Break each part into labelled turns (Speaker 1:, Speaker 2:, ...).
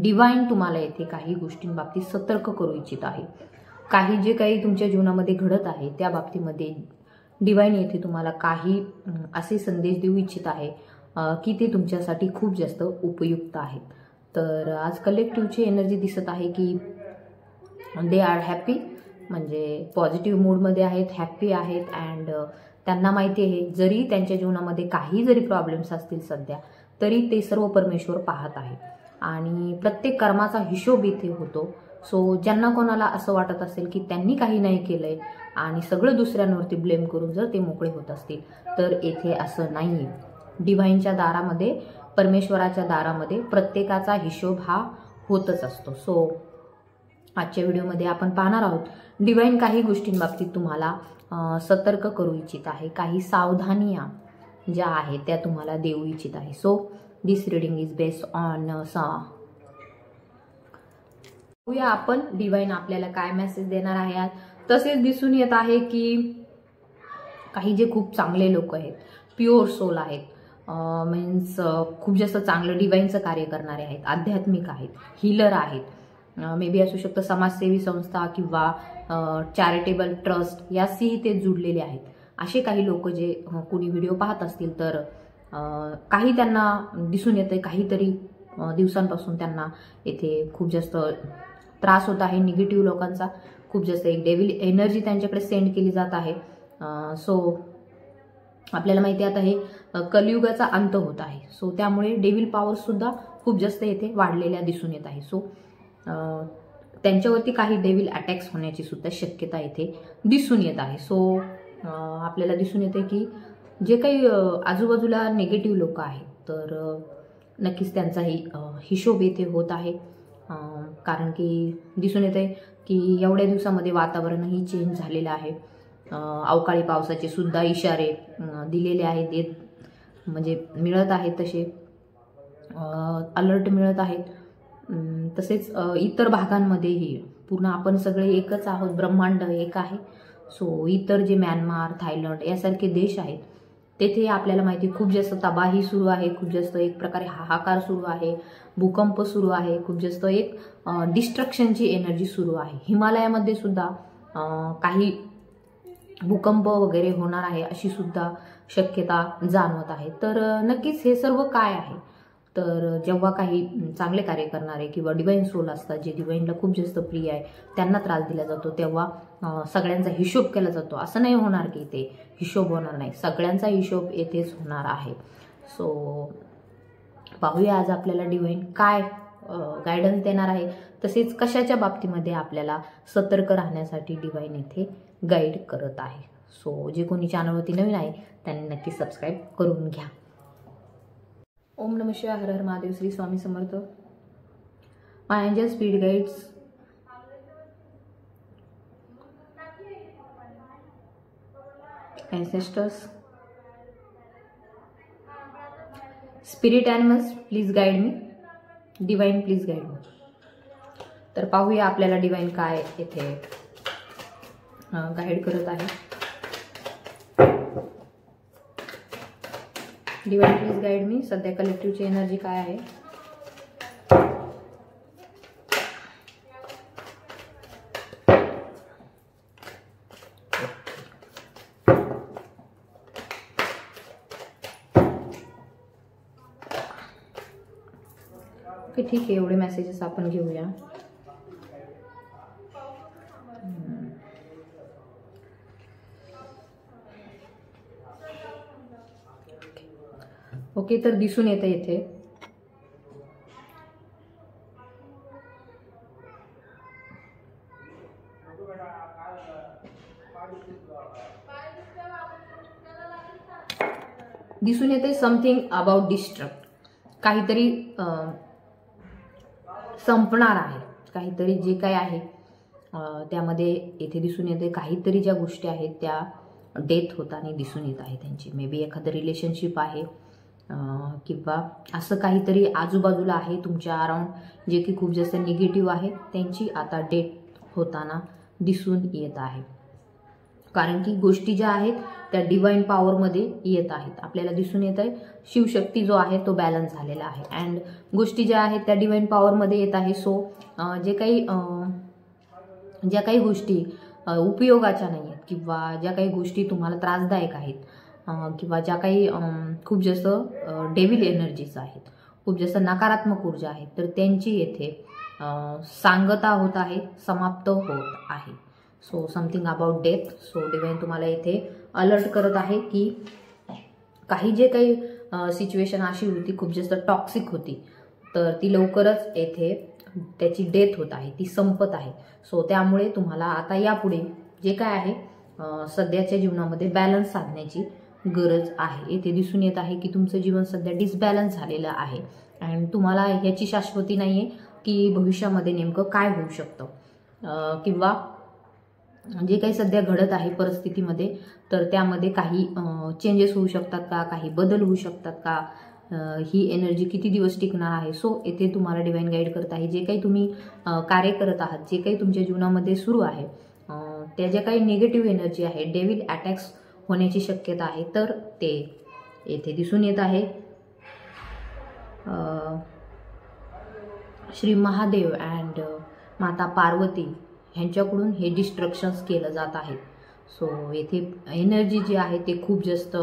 Speaker 1: Divine तुम्हाला येथे काही गोष्टींबाबतीत सतर्क करू इच्छित आहे। काही जे काही तुमच्या जीवनामध्ये घडत आहे त्या बाबतीमध्ये डिवाइन येथे तुम्हाला काही असे संदेश देऊ इच्छित आहे की ते तुमच्यासाठी खूप जास्त उपयुक्त आहेत। तर आज कलेक्टिव्हची एनर्जी दिसत आहे की दे आर हॅपी, म्हणजे पॉझिटिव्ह मूडमध्ये आहेत, हॅपी आहेत अँड त्यांना माहिती आहे जरी त्यांच्या जीवनामध्ये काही जरी प्रॉब्लेम्स असतील सध्या तरी ते सर्व परमेश्वर पाहत आहे आणि प्रत्येक कर्माचा हिशोब इथे होतो। सो ज्यांना कोणाला असं वाटत असेल की त्यांनी काही नाही केलंय आणि सगळं दुसऱ्यांवरती ब्लेम करून जर ते मोकळे होत असतील तर येथे असं नाही। डिव्हाइनच्या दारामध्ये, परमेश्वराच्या दारामध्ये प्रत्येकाचा हिशोब हा होतच असतो। सो आजच्या व्हिडिओमध्ये आपण पाहणार आहोत डिव्हाइन काही गोष्टींबाबतीत तुम्हाला सतर्क करू इच्छित आहे, काही सावधानिया ज्या आहेत त्या तुम्हाला देऊ इच्छित आहे। So this reading is based on बघूया आपण डिव्हाइन आपल्याला काय मेसेज देणार आहे। तसेच दिसून येत आहे की काही जे खूप चांगले लोक आहेत, प्युअर सोल आहेत, मीन्स खूप जास्त चांगलं डिव्हाइनचं कार्य करणारे आहेत, आध्यात्मिक आहेत, हीलर आहेत, मे बी असू शकतं समाजसेवी संस्था किंवा चॅरिटेबल ट्रस्ट याशीही ते जुडलेले आहेत। असे काही लोक जे कोणी व्हिडिओ पाहत असतील तर काही त्यांना दिसून येते काहीतरी दिवसांपासून त्यांना येथे खूप जास्त त्रास होत आहे, निगेटिव्ह लोकांचा खूप जास्त एक डेव्हिल एनर्जी त्यांच्याकडे सेंड केली जात आहे। सो आपल्याला माहिती आता हे कलियुगाचा अंत होत आहे, सो त्यामुळे डेव्हिल पॉवर सुद्धा खूप जास्त येथे वाढलेल्या दिसून येत आहे। सो त्यांच्यावरती काही डेव्हिल अटॅक्स होण्याची सुद्धा शक्यता येथे दिसून येत आहे। सो आपल्याला दिसून येते की जे काही आजूबाजूला निगेटिव्ह लोक आहेत तर नक्कीच त्यांचाही हिशोब येथे होत आहे, कारण की दिसून येते की एवढ्या दिवसामध्ये वातावरणही चेंज झालेलं आहे। अवकाळी पावसाचे सुद्धा इशारे दिलेले आहेत, म्हणजे मिळत आहेत, तसे अलर्ट मिळत आहेत। तसेच इतर भागांमध्येही पूर्ण आपण सगळे एकच आहोत, ब्रह्मांड एक आहे। सो इतर जे म्यानमार, थायलंड यासारखे देश आहेत तेथे आपल्याला माहिती खूप जास्त तबाही सुरू आहे, खूप जास्त एक प्रकारे हाहाकार सुरू आहे, भूकंप सुरू आहे, खूप जास्त एक डिस्ट्रक्शनची एनर्जी सुरू आहे। हिमालयामध्ये सुद्धा काही भूकंप वगैरे होणार आहे अशी सुद्धा शक्यता जाणवत आहे। तर नक्कीच हे सर्व काय आहे तर जेव्हा काही चांगले कार्य करणारे किंवा डिव्हाइन सोल असतात जे डिव्हाइनला खूप जास्त प्रिय आहे त्यांना त्रास दिला जातो तेव्हा सगळ्यांचा हिशोब केला जातो। असं नाही होणार की ते हिशोब होणार नाही, सगळ्यांचा हिशोब येथेच होणार आहे। सो पाहूया आज आपल्याला डिव्हाइन काय गायडन्स देणार आहे, तसेच कशाच्या बाबतीमध्ये आपल्याला सतर्क राहण्यासाठी डिव्हाइन येथे गाईड करत आहे। सो जे कोणी चॅनलवरती नवीन आहे त्यांनी नक्की सबस्क्राईब करून घ्या। ओम नमः शिवाय, हर हर Mahadev, Shri Swami Samarth. My angel speed guides, ancestors, spirit animals, please guide me. Divine, please guide me. तर पाहूया आपल्याला डिव्हाइन काय येथे गाईड करत आहे। डिव्हाइन प्लीज गाईड मी, सध्या कलेक्टिव्हची एनर्जी काय आहे। ओके, ठीक आहे, एवढे मेसेजेस आपण घेऊया। ओके, तर दिसून येतं येथे दिसून येते समथिंग अबाउट डिस्ट्रक्ट, काहीतरी संपणार आहे, काहीतरी जे काय आहे त्यामध्ये येथे दिसून येते काहीतरी ज्या गोष्टी आहेत त्या डेथ होताना दिसून येत आहे त्यांची। मे बी एखादं रिलेशनशिप आहे किंवा असं काहीतरी आजूबाजूला आहे तुमच्या अराउंड जे की खूप जास्त निगेटिव्ह आहे, त्यांची आता डेथ होताना दिसून येत आहे। कारण की गोष्टी ज्या आहेत त्या डिवाइन पॉवरमध्ये येत आहेत. आपल्याला दिसून येत आहे शिवशक्ती जो आहे तो बॅलन्स झालेला आहे अँड गोष्टी ज्या आहेत त्या डिवाइन पॉवरमध्ये येत आहे. सो ज्या काही गोष्टी उपयोगाच्या नाही आहेत किंवा ज्या काही गोष्टी तुम्हाला त्रासदायक आहेत किंवा ज्या काही खूप जास्त डेव्हिल एनर्जीज आहेत, खूप जास्त नकारात्मक ऊर्जा आहेत, तर त्यांची येथे सांगता होत आहे, समाप्त होत आहे. So something about death. So divine तुम्हाला इथे अलर्ट करत आहे की काही जे काही सिच्युएशन अशी होती खूप जास्त टॉक्सिक होती, तर ती लवकरच येथे त्याची डेथ होत आहे, ती संपत आहे. सो त्यामुळे तुम्हाला आता यापुढे जे काय आहे सध्याच्या जीवनामध्ये बॅलन्स साधण्याची गरज आहे. येथे दिसून येत आहे की तुमचं जीवन सध्या डिसबॅलन्स झालेलं आहे आणि तुम्हाला ह्याची शाश्वती नाही आहे की भविष्यामध्ये नेमकं काय होऊ शकतं किंवा जे काही सध्या घडत आहे परिस्थितीमध्ये, तर त्यामध्ये काही चेंजेस होऊ शकतात का, काही बदल होऊ शकतात का, ही एनर्जी किती दिवस टिकणार आहे. सो येथे तुम्हाला डिवाइन गाईड करत आहे. जे काही तुम्ही कार्य करत आहात, जे काही तुमच्या जीवनामध्ये सुरू आहे, त्या ज्या काही निगेटिव्ह एनर्जी आहे, डेव्हिल अटॅक्स होण्याची शक्यता आहे, तर ते येथे दिसून येत आहे. श्री महादेव अँड माता पार्वती ह्यांच्याकडून हे डिस्ट्रक्शन्स केलं जात आहे. सो येथे एनर्जी जी आहे ते खूप जास्त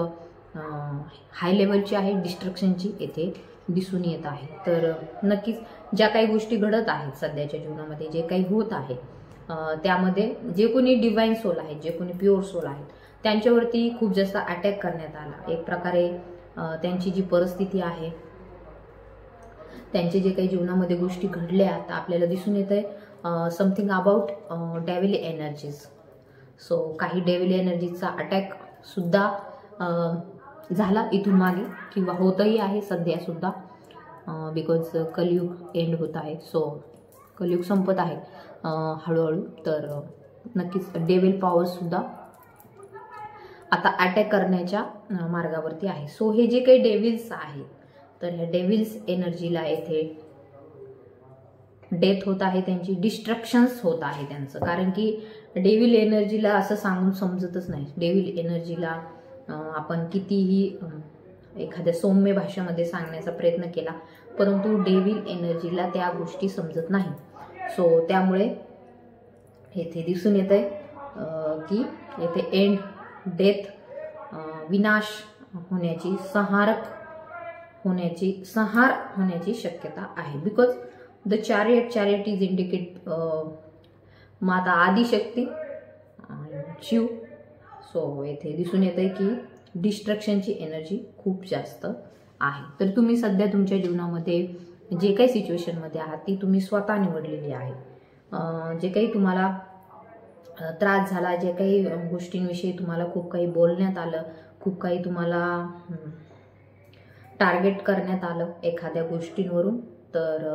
Speaker 1: हाय लेवलची आहे, डिस्ट्रक्शनची येथे दिसून येत आहे. तर नक्कीच ज्या काही गोष्टी घडत आहेत सध्याच्या जीवनामध्ये, जे काही होत आहे त्यामध्ये जे कोणी डिवाइन सोल आहेत, जे कोणी प्युअर सोल आहेत, त्यांच्यावरती खूप जास्त अटॅक करण्यात आला. एक प्रकारे त्यांची जी परिस्थिती आहे, त्यांचे जे काही जीवनामध्ये गोष्टी घडल्या, तर आपल्याला दिसून येत आहे something about devil energies. So काही डेव्हिल एनर्जीचा अटॅक सुद्धा झाला इथून मागे किंवा होतही आहे सध्या सुद्धा, बिकॉज कलियुग एंड होत आहे. सो कलियुग संपत आहे हळूहळू. तर नक्कीच डेव्हिल पॉवर सुद्धा आता अटॅक करण्याच्या मार्गावरती आहे. सो हे जे काही डेव्हिल्स आहेत, तर ह्या डेव्हिल्स एनर्जीला येथे डेथ होत आहे, त्यांची डिस्ट्रक्शन्स होत आहे त्यांचं. कारण की डेव्हिल एनर्जीला असं सांगून समजतच नाही. डेव्हिल एनर्जीला आपण कितीही एखाद्या सौम्य भाषेमध्ये सांगण्याचा प्रयत्न केला, परंतु डेव्हिल एनर्जीला त्या गोष्टी समजत नाही. सो त्यामुळे येथे दिसून येत आहे की येथे एंड, डेथ, विनाश होण्याची, संहार होण्याची शक्यता आहे. Because the chariot is indicate माता आदिशक्ती शिव. सो येथे दिसून येत आहे की डिस्ट्रक्शनची एनर्जी खूप जास्त आहे. तर तुम्ही सध्या तुमच्या जीवनामध्ये जे काही सिच्युएशनमध्ये आहात ती तुम्ही स्वतः निवडलेली आहे. जे काही तुम्हाला त्रास झाला, जे काही गोष्टींविषयी तुम्हाला खूप काही बोलण्यात आलं, खूप काही तुम्हाला टार्गेट करण्यात आलं एखाद्या गोष्टींवरून, तर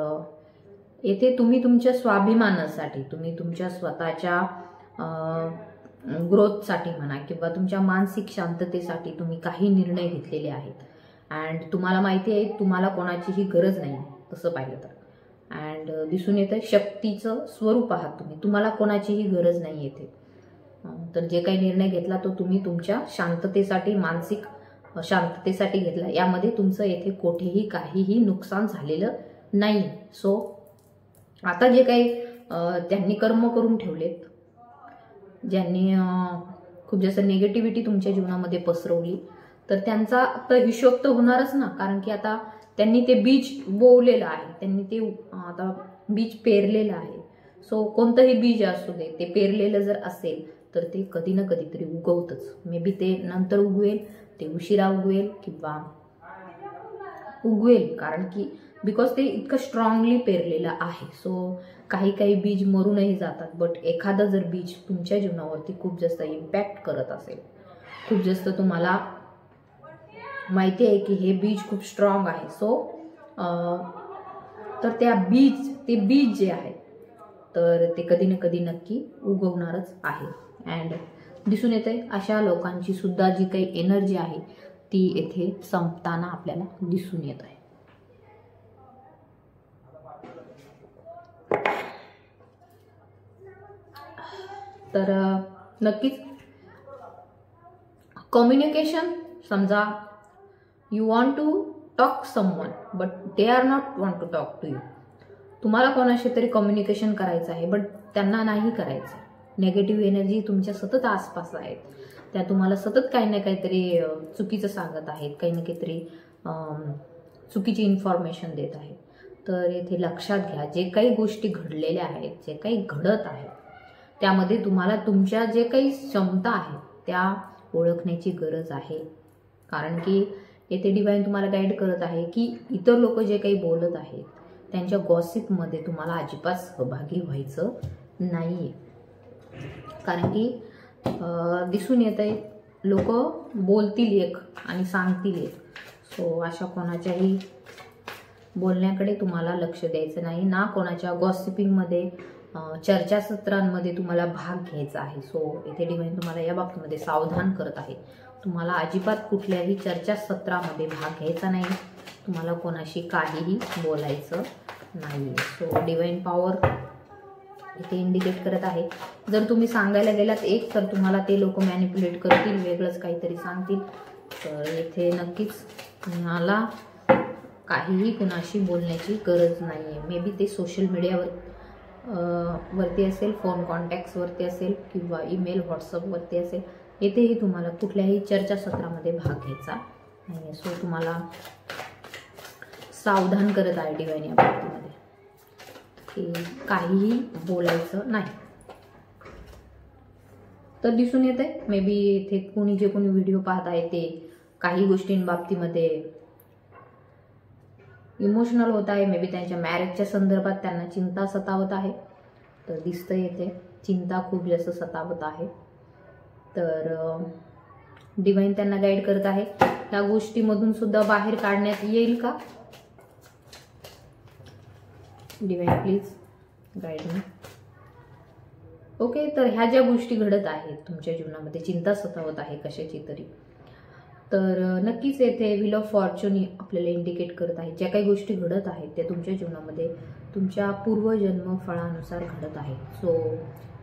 Speaker 1: येथे तुम्ही तुमच्या स्वाभिमानासाठी, तुम्ही तुमच्या स्वतःच्या ग्रोथसाठी म्हणा किंवा तुमच्या मानसिक शांततेसाठी तुम्ही काही निर्णय घेतलेले आहेत. अँड तुम्हाला माहिती आहे तुम्हाला कोणाचीही गरज नाही तसं पाहिलं तर. अँड दिसून येतं शक्तीचं स्वरूप आहात तुम्ही, तुम्हाला कोणाचीही गरज नाही येते. तर जे काही निर्णय घेतला तो तुम्ही तुमच्या शांततेसाठी, मानसिक शांततेसाठी घेतला. यामध्ये तुमचं येथे कुठेही काहीही नुकसान झालेलं नाही. सो आता जे काही त्यांनी कर्म करून ठेवलेत, ज्यांनी खूप जास्त निगेटिव्हिटी तुमच्या जीवनामध्ये पसरवली, तर त्यांचा तर हिशोब तर होणारच ना. कारण की आता त्यांनी ते बीज बोवलेलं आहे, त्यांनी ते आता बीज पेरलेलं आहे. सो कोणतंही बीज असू दे, ते पेरलेलं जर असेल तर ते कधी ना कधीतरी उगवतच. मे बी ते नंतर उगवेल, ते उशिरा उगवेल किंवा उगवेल, कारण की बिकॉज ते इतकं स्ट्रॉंगली पेरलेलं आहे. सो काही बीज मरूनही जातात, बट एखादं जर बीज तुमच्या जीवनावरती खूप जास्त इम्पॅक्ट करत असेल, खूप जास्त तुम्हाला माहिती आहे की हे बीज खूप स्ट्रॉंग आहे, सो तर ते बीज जे आहे तर ते कधी ना कधी नक्की उगवणारच आहे. अँड दिसून येते अशा लोकांची सुद्धा जी काही एनर्जी आहे ती येथे संपताना आपल्याला दिसून येत आहे. तर नक्कीच कम्युनिकेशन, समजा you want to talk someone but they are not want to talk to you. तुम्हाला कोणाशी तरी कम्युनिकेशन करायचं आहे बट त्यांना नाही करायचं. नेगेटिव्ह एनर्जी तुमच्या सतत आसपास आहेत, त्या तुम्हाला सतत काही ना काहीतरी चुकीचं सांगत आहेत, काही ना काहीतरी चुकीची इन्फॉर्मेशन देत आहेत. तर इथे लक्षात घ्या, जे काही गोष्टी घडलेल्या आहेत, जे काही घडत आहे, त्यामध्ये तुम्हाला तुमच्या जे काही क्षमता आहेत त्या ओळखण्याची गरज आहे. कारण की येथे डिवाइन तुम्हाला गाईड करत आहे की इतर लोक जे काही बोलत आहेत त्यांच्या गॉसिपमध्ये तुम्हाला अजिबात सहभागी व्हायचं नाही. कारण की दिसून येत आहे लोक बोलतील एक आणि सांगतील एक. सो अशा कोणाच्याही बोलण्याकडे तुम्हाला लक्ष द्यायचं नाही, ना कोणाच्या गॉसिपिंगमध्ये चर्चासत्रांमध्ये तुम्हाला भाग घ्यायचा आहे. सो इथे डिवाइन तुम्हाला या बाबतीमध्ये सावधान करत आहे. तुम्हाला अजिबात कुठल्याही चर्चासत्रामध्ये भाग घ्यायचा नाही, तुम्हाला कोणाशी काहीही बोलायचं नाही. सो डिवाइन पॉवर इथे इंडिकेट करत आहे. जर तुम्ही सांगायला गेलात एक तर तुम्हाला ते लोक मॅनिप्युलेट करतील, वेगळंच काहीतरी सांगतील. तर इथे नक्कीच तुम्हाला काहीही कुणाशी बोलण्याची गरज नाही आहे. मे बी ते सोशल मीडियावर वरती असेल, फोन कॉन्टॅक्ट्सवरती असेल किंवा ईमेल व्हॉट्सअपवरती असेल. येथेही तुम्हाला कुठल्याही चर्चासत्रामध्ये भाग घ्यायचा नाही आहे. सो तुम्हाला सावधान करत आहे डिवाइन या बाबतीमध्ये की काहीही बोलायचं नाही. तर दिसून येत आहे मे बी इथे कोणी जे कोणी व्हिडिओ पाहत आहे ते काही गोष्टींबाबतीमध्ये इमोशनल होत आहे. मे बी त्यांच्या मॅरेजच्या संदर्भात त्यांना चिंता सतावत आहे. तर दिसतं येते चिंता खूप जास्त सतावत आहे. तर डिवाइन त्यांना गाईड करत आहे त्या गोष्टीमधून सुद्धा बाहेर काढण्यात येईल का. Divine please guide me. Okay, तर ह्या ज्या गोष्टी घडत आहेत तुमच्या जीवनामध्ये, चिंता सतावत आहे कशाची तरी, तर नक्कीच येथे व्हील ऑफ फॉर्च्यून आपल्याला इंडिकेट करत आहे ज्या काही गोष्टी घडत आहेत त्या तुमच्या जीवनामध्ये तुमच्या पूर्वजन्म फळानुसार घडत आहेत. सो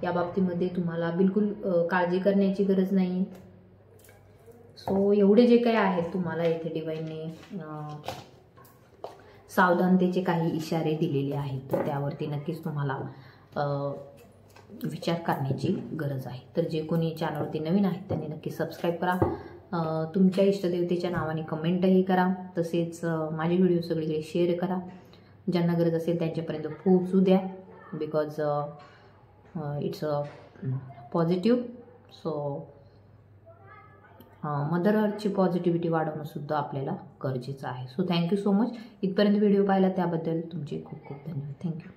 Speaker 1: या बाबतीमध्ये तुम्हाला बिलकुल काळजी करण्याची गरज नाही. सो एवढे जे काही आहेत तुम्हाला येथे डिवाइनने सावधानतेचे काही इशारे दिलेले आहेत, तर त्यावरती नक्कीच तुम्हाला विचार करण्याची गरज आहे. तर जे कोणी चॅनलवरती नवीन आहेत त्यांनी नक्की सबस्क्राईब करा, तुमच्या इष्टदेवतेच्या नावाने कमेंटही करा, तसेच माझे व्हिडिओ सगळीकडे शेअर करा, ज्यांना गरज असेल त्यांच्यापर्यंत पोहोचू द्या. Because it's a positive. So mother अर्थची पॉझिटिव्हिटी वाढवणं सुद्धा आपल्याला गरजेचं आहे. So thank you so much. इथपर्यंत व्हिडिओ पाहिला त्याबद्दल तुमचे खूप खूप धन्यवाद. थँक्यू.